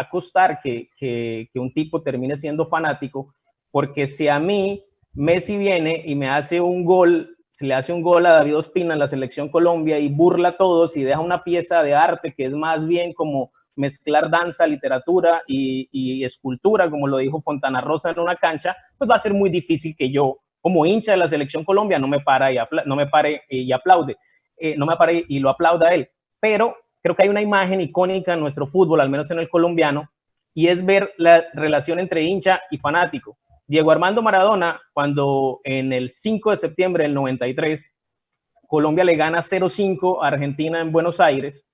costar que un tipo termine siendo fanático, porque si a mí Messi viene y me hace un gol, se le hace un gol a David Ospina en la selección Colombia y burla a todos y deja una pieza de arte que es más bien como mezclar danza, literatura y escultura, como lo dijo Fontana Rosa en una cancha, pues va a ser muy difícil que yo, como hincha de la selección Colombia, no me pare y aplaude, no me pare y lo aplauda a él. Pero creo que hay una imagen icónica en nuestro fútbol, al menos en el colombiano, y es ver la relación entre hincha y fanático. Diego Armando Maradona, cuando en el 5 de septiembre del 93, Colombia le gana 0-5 a Argentina en Buenos Aires,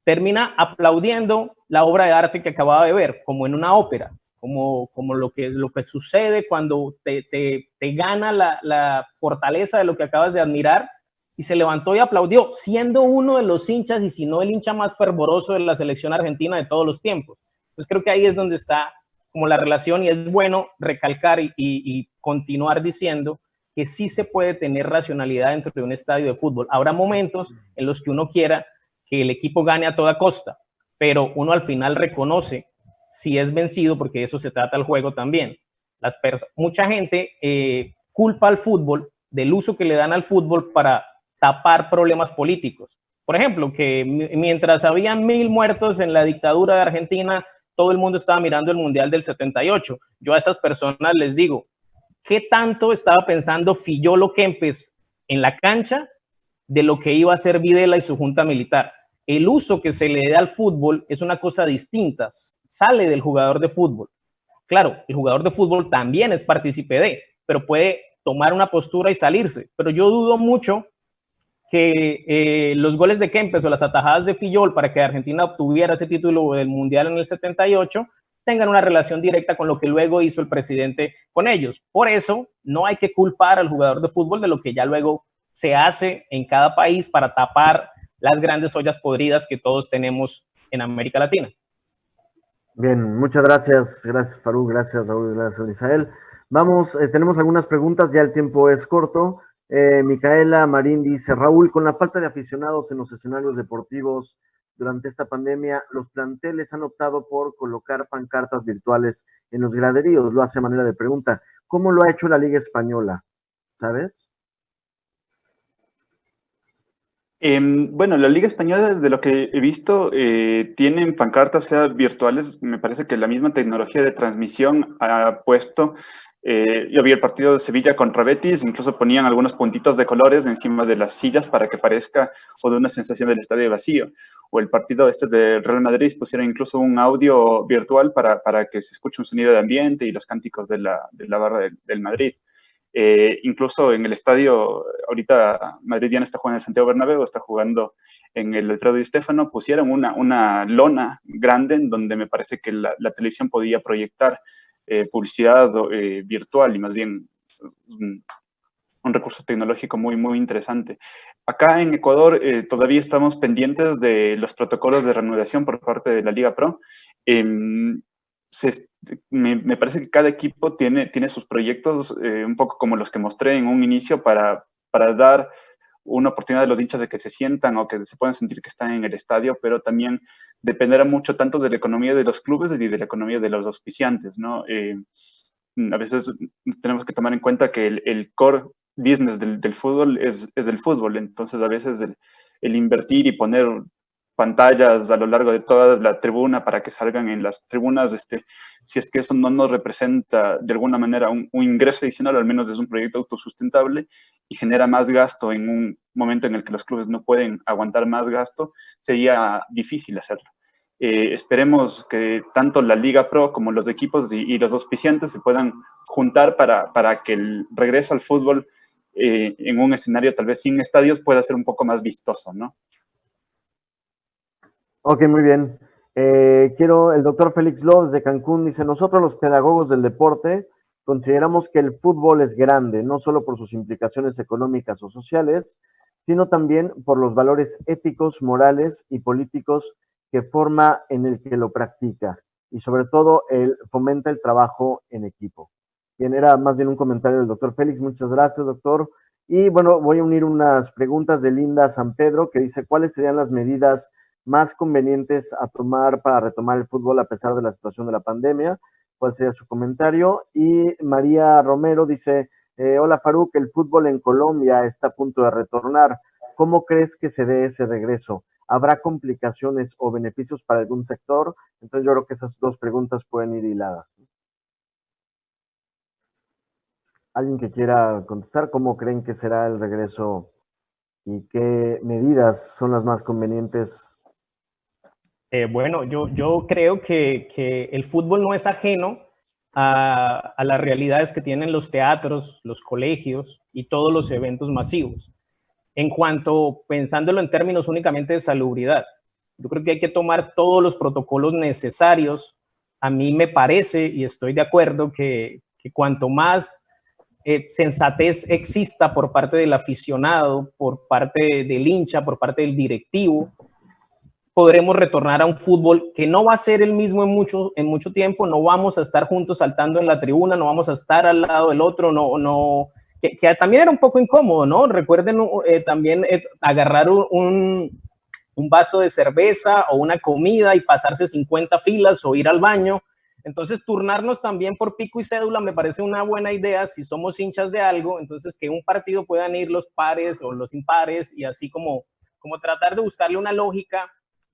termina aplaudiendo la obra de arte que acababa de ver, como en una ópera, como lo que sucede cuando te gana la fortaleza de lo que acabas de admirar, y se levantó y aplaudió, siendo uno de los hinchas, y si no el hincha más fervoroso de la selección argentina de todos los tiempos. Entonces creo que ahí es donde está como la relación, y es bueno recalcar y continuar diciendo que sí se puede tener racionalidad dentro de un estadio de fútbol. Habrá momentos en los que uno quiera que el equipo gane a toda costa, pero uno al final reconoce si es vencido, porque de eso se trata el juego también. Mucha gente culpa al fútbol del uso que le dan al fútbol para tapar problemas políticos. Por ejemplo, que mientras habían 1000 muertos en la dictadura de Argentina, todo el mundo estaba mirando el Mundial del 78. Yo a esas personas les digo, ¿qué tanto estaba pensando Fillolo Kempes en la cancha de lo que iba a hacer Videla y su junta militar? El uso que se le da al fútbol es una cosa distinta, sale del jugador de fútbol. Claro, el jugador de fútbol también es partícipe de, pero puede tomar una postura y salirse. Pero yo dudo mucho que los goles de Kempes o las atajadas de Fillol para que Argentina obtuviera ese título del Mundial en el 78 tengan una relación directa con lo que luego hizo el presidente con ellos. Por eso no hay que culpar al jugador de fútbol de lo que ya luego se hace en cada país para tapar las grandes ollas podridas que todos tenemos en América Latina. Bien, muchas gracias. Gracias, Faruk. Gracias, Raúl. Gracias, Isael. Vamos, tenemos algunas preguntas, ya el tiempo es corto. Micaela Marín dice, Raúl, con la falta de aficionados en los escenarios deportivos durante esta pandemia, los planteles han optado por colocar pancartas virtuales en los graderíos. Lo hace a manera de pregunta. ¿Cómo lo ha hecho la Liga Española? ¿Sabes? Bueno, la Liga Española, de lo que he visto, tienen pancartas, sea virtuales. Me parece que la misma tecnología de transmisión ha puesto Yo vi el partido de Sevilla contra Betis, incluso ponían algunos puntitos de colores encima de las sillas para que parezca o de una sensación del estadio vacío. O el partido de Real Madrid pusieron incluso un audio virtual para que se escuche un sonido de ambiente y los cánticos de la barra del Madrid. Incluso en el estadio, ahorita Madrid ya no está jugando en Santiago Bernabéu, está jugando en el Alfredo Di Stéfano, pusieron una lona grande en donde me parece que la televisión podía proyectar publicidad virtual y más bien un recurso tecnológico muy, muy interesante. Acá en Ecuador todavía estamos pendientes de los protocolos de reanudación por parte de la Liga Pro. Me parece que cada equipo tiene sus proyectos, un poco como los que mostré en un inicio, para dar una oportunidad a los hinchas de que se sientan o que se puedan sentir que están en el estadio, pero también dependerá mucho tanto de la economía de los clubes y de la economía de los auspiciantes, ¿no? A veces tenemos que tomar en cuenta que el core business del fútbol es el fútbol, entonces a veces el invertir y poner pantallas a lo largo de toda la tribuna para que salgan en las tribunas, si es que eso no nos representa de alguna manera un ingreso adicional, al menos es un proyecto autosustentable y genera más gasto en un momento en el que los clubes no pueden aguantar más gasto, sería difícil hacerlo. Esperemos que tanto la Liga Pro como los equipos y los auspiciantes se puedan juntar para que el regreso al fútbol en un escenario tal vez sin estadios pueda ser un poco más vistoso, ¿no? Ok, muy bien. El doctor Félix López de Cancún dice, nosotros los pedagogos del deporte consideramos que el fútbol es grande, no solo por sus implicaciones económicas o sociales, sino también por los valores éticos, morales y políticos que forma en el que lo practica, y sobre todo fomenta el trabajo en equipo. Bien, era más bien un comentario del doctor Félix. Muchas gracias, doctor. Y bueno, voy a unir unas preguntas de Linda San Pedro, que dice, ¿cuáles serían las medidas más convenientes a tomar para retomar el fútbol a pesar de la situación de la pandemia? ¿Cuál sería su comentario? Y María Romero dice, hola Faruk, el fútbol en Colombia está a punto de retornar. ¿Cómo crees que se dé ese regreso? ¿Habrá complicaciones o beneficios para algún sector? Entonces yo creo que esas dos preguntas pueden ir hiladas. ¿Alguien que quiera contestar? ¿Cómo creen que será el regreso y qué medidas son las más convenientes? Bueno, yo creo que el fútbol no es ajeno a las realidades que tienen los teatros, los colegios y todos los eventos masivos. En cuanto, pensándolo en términos únicamente de salubridad, yo creo que hay que tomar todos los protocolos necesarios. A mí me parece, y estoy de acuerdo, que cuanto más sensatez exista por parte del aficionado, por parte del hincha, por parte del directivo, podremos retornar a un fútbol que no va a ser el mismo en mucho tiempo. No vamos a estar juntos saltando en la tribuna, no vamos a estar al lado del otro, que también era un poco incómodo, ¿no? Recuerden también agarrar un vaso de cerveza o una comida y pasarse 50 filas o ir al baño. Entonces, turnarnos también por pico y cédula me parece una buena idea si somos hinchas de algo. Entonces, que un partido puedan ir los pares o los impares y así como tratar de buscarle una lógica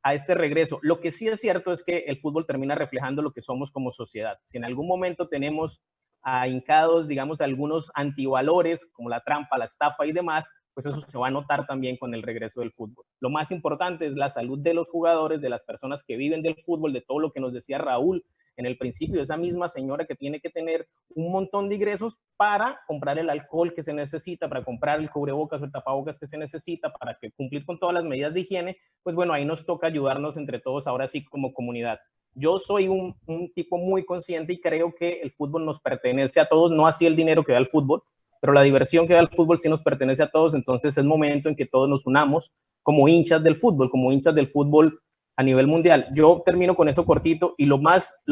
a este regreso. Lo que sí es cierto es que el fútbol termina reflejando lo que somos como sociedad. Si en algún momento tenemos ahincados, digamos, algunos antivalores como la trampa, la estafa y demás, pues eso se va a notar también con el regreso del fútbol. Lo más importante es la salud de los jugadores, de las personas que viven del fútbol, de todo lo que nos decía Raúl en el principio, esa misma señora que tiene que tener un montón de ingresos para comprar el alcohol que se necesita, para comprar el cubrebocas o el tapabocas que se necesita, para que cumplir con todas las medidas de higiene. Pues bueno, ahí nos toca ayudarnos entre todos ahora sí como comunidad. Yo soy un tipo muy consciente y creo que el fútbol nos pertenece a todos, no así el dinero que da el fútbol, pero la diversión que da el fútbol sí nos pertenece a todos. Entonces es momento en que todos nos unamos como hinchas del fútbol a nivel mundial. Yo termino con esto cortito y lo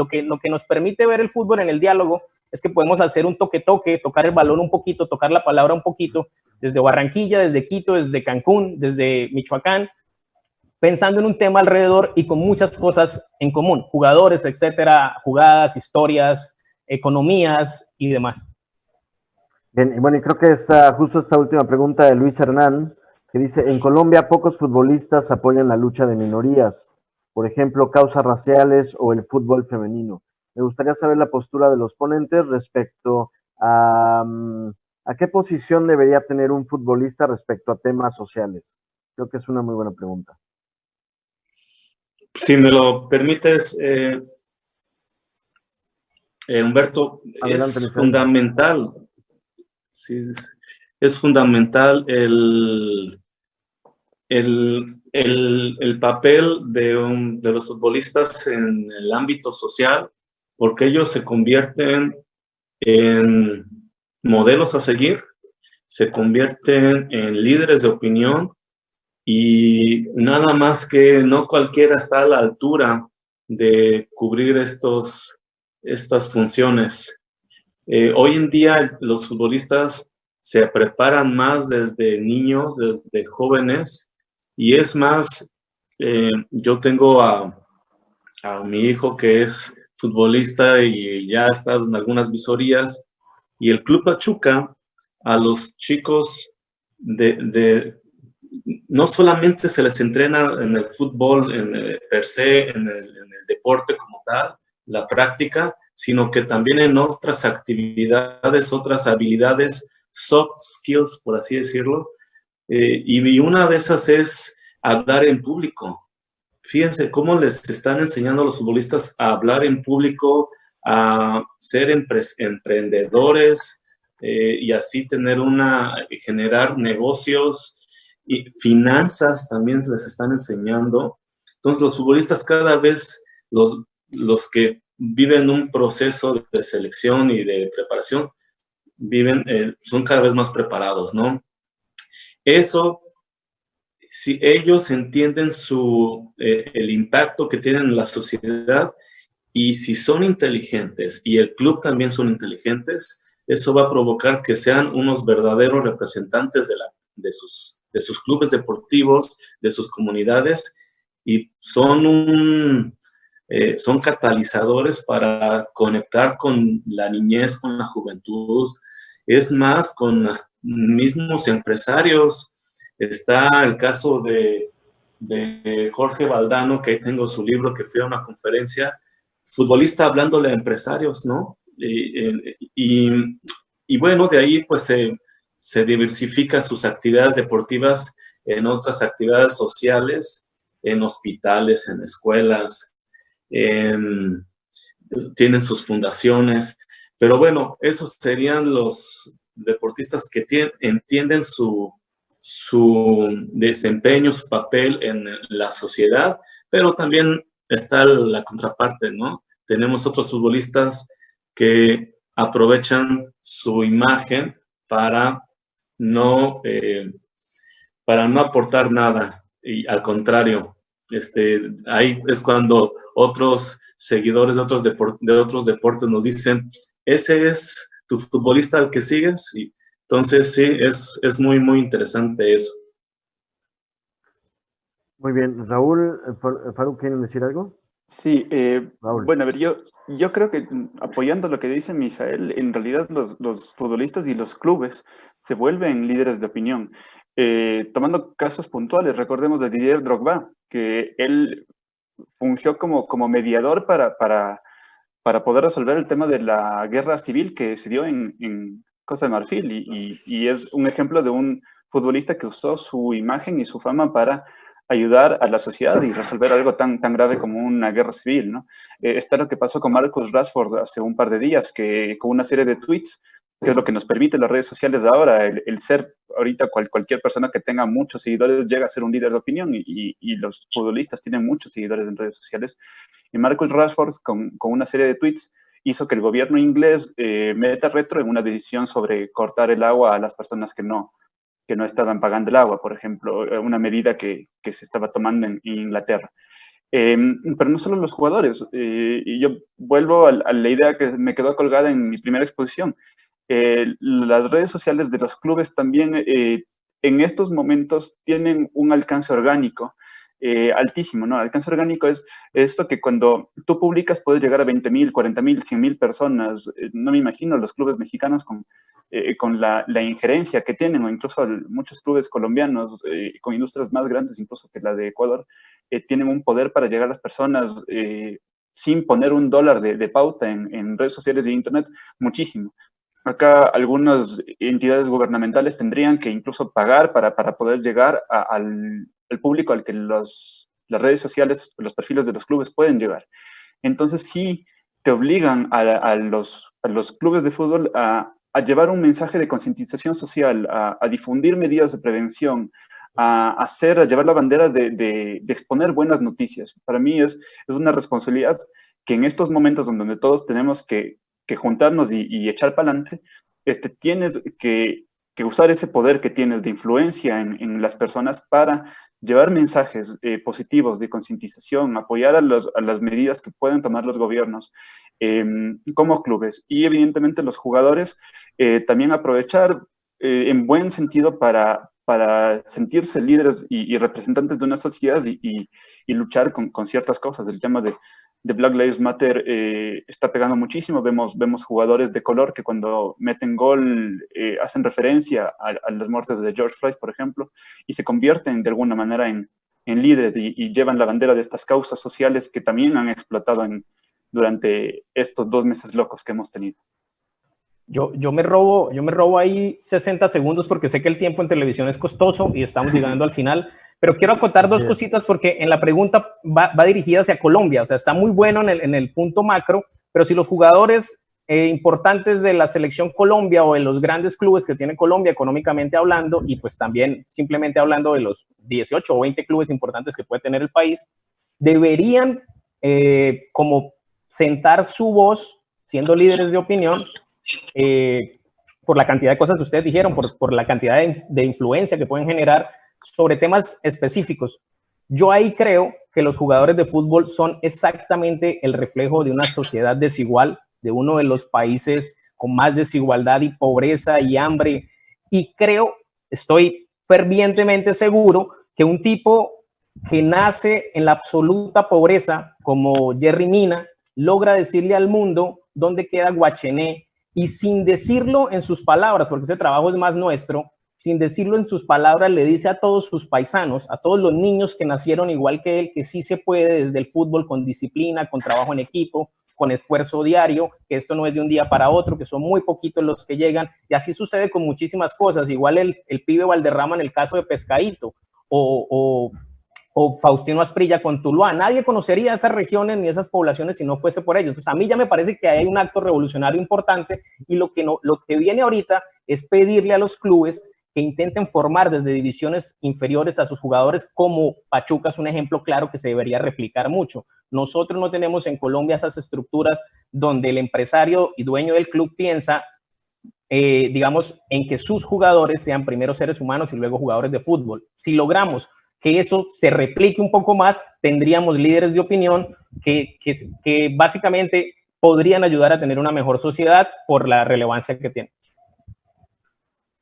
que nos permite ver el fútbol en el diálogo es que podemos hacer un toque-toque, tocar el balón un poquito, tocar la palabra un poquito, desde Barranquilla, desde Quito, desde Cancún, desde Michoacán, pensando en un tema alrededor y con muchas cosas en común, jugadores, etcétera, jugadas, historias, economías y demás. Bien, y bueno, y creo que justo esta última pregunta de Luis Hernán, que dice, en Colombia pocos futbolistas apoyan la lucha de minorías, por ejemplo, causas raciales o el fútbol femenino. Me gustaría saber la postura de los ponentes respecto ¿A qué posición debería tener un futbolista respecto a temas sociales? Creo que es una muy buena pregunta. Si me lo permites, Humberto, Adelante, es Michelle. fundamental, sí, es fundamental el papel de los futbolistas en el ámbito social, porque ellos se convierten en modelos a seguir, se convierten en líderes de opinión y nada más que no cualquiera está a la altura de cubrir estas funciones. Hoy en día los futbolistas se preparan más desde niños, desde jóvenes, y es más, yo tengo a mi hijo que es futbolista y ya ha estado en algunas visorías, y el Club Pachuca a los chicos no solamente se les entrena en el fútbol per se, en el deporte como tal, la práctica, sino que también en otras actividades, otras habilidades, soft skills, por así decirlo, y una de esas es hablar en público. Fíjense cómo les están enseñando a los futbolistas a hablar en público, a ser emprendedores y así generar negocios y finanzas también les están enseñando. Entonces los futbolistas cada vez, los que viven un proceso de selección y de preparación, son cada vez más preparados, ¿no? Eso, si ellos entienden el impacto que tienen en la sociedad y si son inteligentes y el club también son inteligentes, eso va a provocar que sean unos verdaderos representantes de sus clubes deportivos, de sus comunidades y son catalizadores para conectar con la niñez, con la juventud, es más, con los mismos empresarios. Está el caso de Jorge Valdano, que ahí tengo su libro, que fui a una conferencia, futbolista hablándole a empresarios, ¿no? Y bueno, de ahí pues se diversifica sus actividades deportivas en otras actividades sociales, en hospitales, en escuelas, tienen sus fundaciones, pero bueno, esos serían los deportistas que entienden su desempeño, su papel en la sociedad, pero también está la contraparte, ¿no? Tenemos otros futbolistas que aprovechan su imagen para no aportar nada, y al contrario, ahí es cuando otros seguidores de otros deportes nos dicen, ese es tu futbolista al que sigues, y entonces sí, es muy, muy interesante eso. Muy bien. Raúl, Faruk, ¿quieren decir algo? Sí, Raúl. bueno, a ver, yo creo que apoyando lo que dice Misael, en realidad los futbolistas y los clubes se vuelven líderes de opinión. Tomando casos puntuales, recordemos de Didier Drogba, que él fungió como mediador para poder resolver el tema de la guerra civil que se dio en Costa de Marfil y es un ejemplo de un futbolista que usó su imagen y su fama para ayudar a la sociedad y resolver algo tan grave como una guerra civil, ¿no? Está lo que pasó con Marcus Rashford hace un par de días, que con una serie de tweets, que es lo que nos permite las redes sociales de ahora, el ser ahorita cualquier persona que tenga muchos seguidores llega a ser un líder de opinión y los futbolistas tienen muchos seguidores en redes sociales. Y Marcus Rashford, con una serie de tweets, hizo que el gobierno inglés meta retro en una decisión sobre cortar el agua a las personas que no estaban pagando el agua, por ejemplo, una medida que se estaba tomando en Inglaterra. Pero no solo los jugadores, y yo vuelvo a la idea que me quedó colgada en mi primera exposición. Las redes sociales de los clubes también en estos momentos tienen un alcance orgánico altísimo, ¿no? Alcance orgánico es esto que cuando tú publicas puedes llegar a 20,000, 40,000, 100,000 personas. No me imagino los clubes mexicanos con la injerencia que tienen, o incluso muchos clubes colombianos con industrias más grandes incluso que la de Ecuador, tienen un poder para llegar a las personas sin poner $1 de pauta en redes sociales y internet, muchísimo. acá algunas entidades gubernamentales tendrían que incluso pagar para poder llegar al público al que las redes sociales, los perfiles de los clubes pueden llegar. Entonces sí te obligan a los clubes de fútbol a llevar un mensaje de concientización social, a difundir medidas de prevención, a llevar la bandera de exponer buenas noticias. Para mí es una responsabilidad que en estos momentos donde todos tenemos que juntarnos y echar para adelante, tienes que usar ese poder que tienes de influencia en las personas para llevar mensajes positivos de concientización, apoyar a las medidas que pueden tomar los gobiernos como clubes. Y evidentemente los jugadores también aprovechar en buen sentido para sentirse líderes y representantes de una sociedad y luchar con ciertas cosas. El tema de Black Lives Matter está pegando muchísimo. Vemos jugadores de color que cuando meten gol hacen referencia a las muertes de George Floyd, por ejemplo, y se convierten de alguna manera en líderes y llevan la bandera de estas causas sociales que también han explotado durante estos 2 meses locos que hemos tenido. Yo me robo ahí 60 segundos porque sé que el tiempo en televisión es costoso y estamos llegando al final, pero quiero acotar 2 cositas porque en la pregunta va dirigida hacia Colombia, o sea, está muy bueno en el punto macro, pero si los jugadores importantes de la selección Colombia o de los grandes clubes que tiene Colombia económicamente hablando y pues también simplemente hablando de los 18 o 20 clubes importantes que puede tener el país, deberían como sentar su voz siendo líderes de opinión por la cantidad de cosas que ustedes dijeron, por la cantidad de influencia que pueden generar sobre temas específicos. Yo ahí creo que los jugadores de fútbol son exactamente el reflejo de una sociedad desigual, de uno de los países con más desigualdad y pobreza y hambre. Y estoy fervientemente seguro que un tipo que nace en la absoluta pobreza, como Jerry Mina, logra decirle al mundo dónde queda Guachené, y sin decirlo en sus palabras, porque ese trabajo es más nuestro, sin decirlo en sus palabras, le dice a todos sus paisanos, a todos los niños que nacieron igual que él, que sí se puede desde el fútbol con disciplina, con trabajo en equipo, con esfuerzo diario, que esto no es de un día para otro, que son muy poquitos los que llegan, y así sucede con muchísimas cosas, igual el pibe Valderrama en el caso de Pescadito, o Faustino Asprilla con Tuluá. Nadie conocería esas regiones ni esas poblaciones si no fuese por ellos. Entonces, a mí ya me parece que hay un acto revolucionario importante y lo que viene ahorita es pedirle a los clubes que intenten formar desde divisiones inferiores a sus jugadores, como Pachuca es un ejemplo claro que se debería replicar mucho. Nosotros no tenemos en Colombia esas estructuras donde el empresario y dueño del club piensa digamos, en que sus jugadores sean primero seres humanos y luego jugadores de fútbol. Si logramos que eso se replique un poco más, tendríamos líderes de opinión que básicamente podrían ayudar a tener una mejor sociedad por la relevancia que tiene.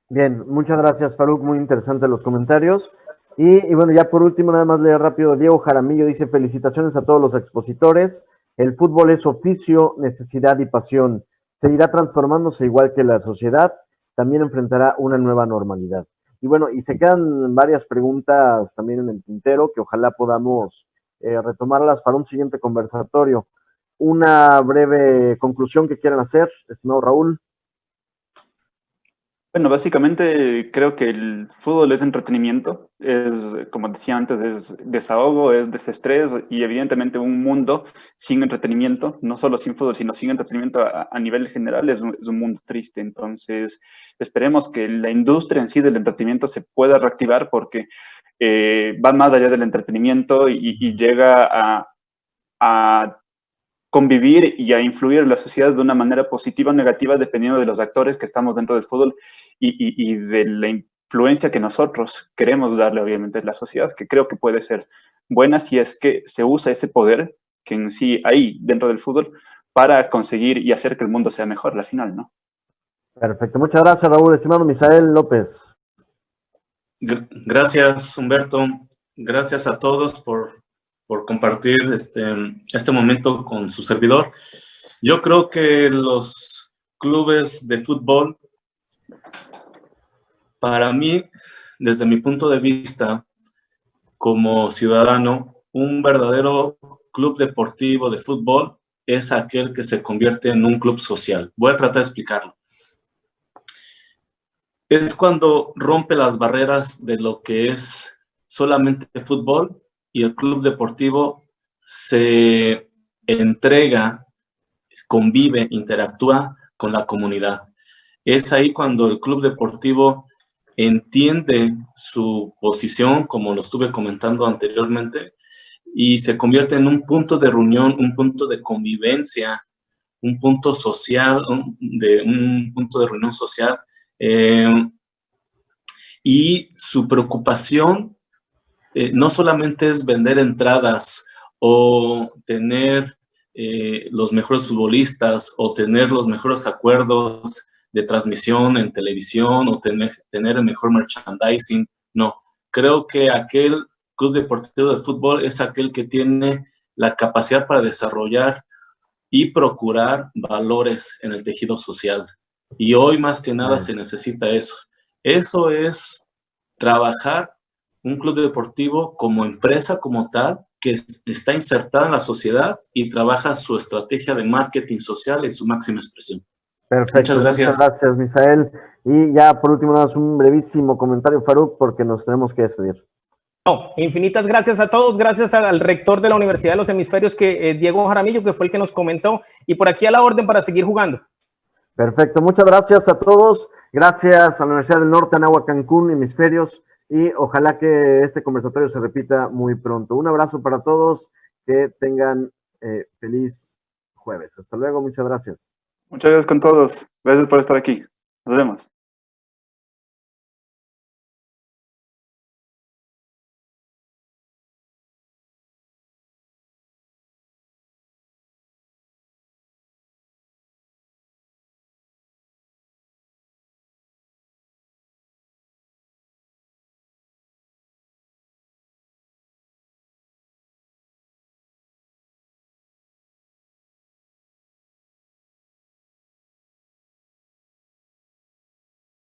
Bien, muchas gracias, Faruk, muy interesantes los comentarios. Y bueno, ya por último, nada más leer rápido, Diego Jaramillo dice: felicitaciones a todos los expositores, el fútbol es oficio, necesidad y pasión, seguirá transformándose igual que la sociedad, también enfrentará una nueva normalidad. Y bueno, y se quedan varias preguntas también en el tintero que ojalá podamos retomarlas para un siguiente conversatorio. Una breve conclusión que quieran hacer, estimado Raúl. Bueno, básicamente creo que el fútbol es entretenimiento, es, como decía antes, es desahogo, es desestrés y evidentemente un mundo sin entretenimiento, no solo sin fútbol, sino sin entretenimiento a nivel general, es un mundo triste. Entonces, esperemos que la industria en sí del entretenimiento se pueda reactivar porque va más allá del entretenimiento y llega a convivir y a influir en la sociedad de una manera positiva o negativa dependiendo de los actores que estamos dentro del fútbol y de la influencia que nosotros queremos darle obviamente a la sociedad, que creo que puede ser buena si es que se usa ese poder que en sí hay dentro del fútbol para conseguir y hacer que el mundo sea mejor al final, ¿no? Perfecto, muchas gracias, Raúl. Estimado Misael López. Gracias, Humberto. Gracias a todos por compartir este momento con su servidor. Yo creo que los clubes de fútbol, para mí, desde mi punto de vista, como ciudadano, un verdadero club deportivo de fútbol es aquel que se convierte en un club social. Voy a tratar de explicarlo. es cuando rompe las barreras de lo que es solamente fútbol y el club deportivo se entrega, convive, interactúa con la comunidad. Es ahí cuando el club deportivo entiende su posición, como lo estuve comentando anteriormente, y se convierte en un punto de reunión, un punto de convivencia, un punto social, un punto de reunión social, y su preocupación no solamente es vender entradas o tener los mejores futbolistas o tener los mejores acuerdos de transmisión en televisión o tener el mejor merchandising, no. Creo que aquel club deportivo de fútbol es aquel que tiene la capacidad para desarrollar y procurar valores en el tejido social. Y hoy más que nada se necesita eso. Eso es trabajar un club deportivo como empresa como tal, que está insertada en la sociedad y trabaja su estrategia de marketing social en su máxima expresión. Perfecto, Muchas gracias, Misael. Y ya por último, nada más un brevísimo comentario, Faruk, porque nos tenemos que despedir. No, infinitas gracias a todos, gracias al rector de la Universidad de los Hemisferios, Diego Jaramillo, que fue el que nos comentó, y por aquí a la orden para seguir jugando. Perfecto, muchas gracias a todos, gracias a la Universidad del Norte, Anáhuac, Cancún, Hemisferios, y ojalá que este conversatorio se repita muy pronto. Un abrazo para todos, que tengan feliz jueves. Hasta luego, muchas gracias. Muchas gracias con todos. Gracias por estar aquí. Nos vemos.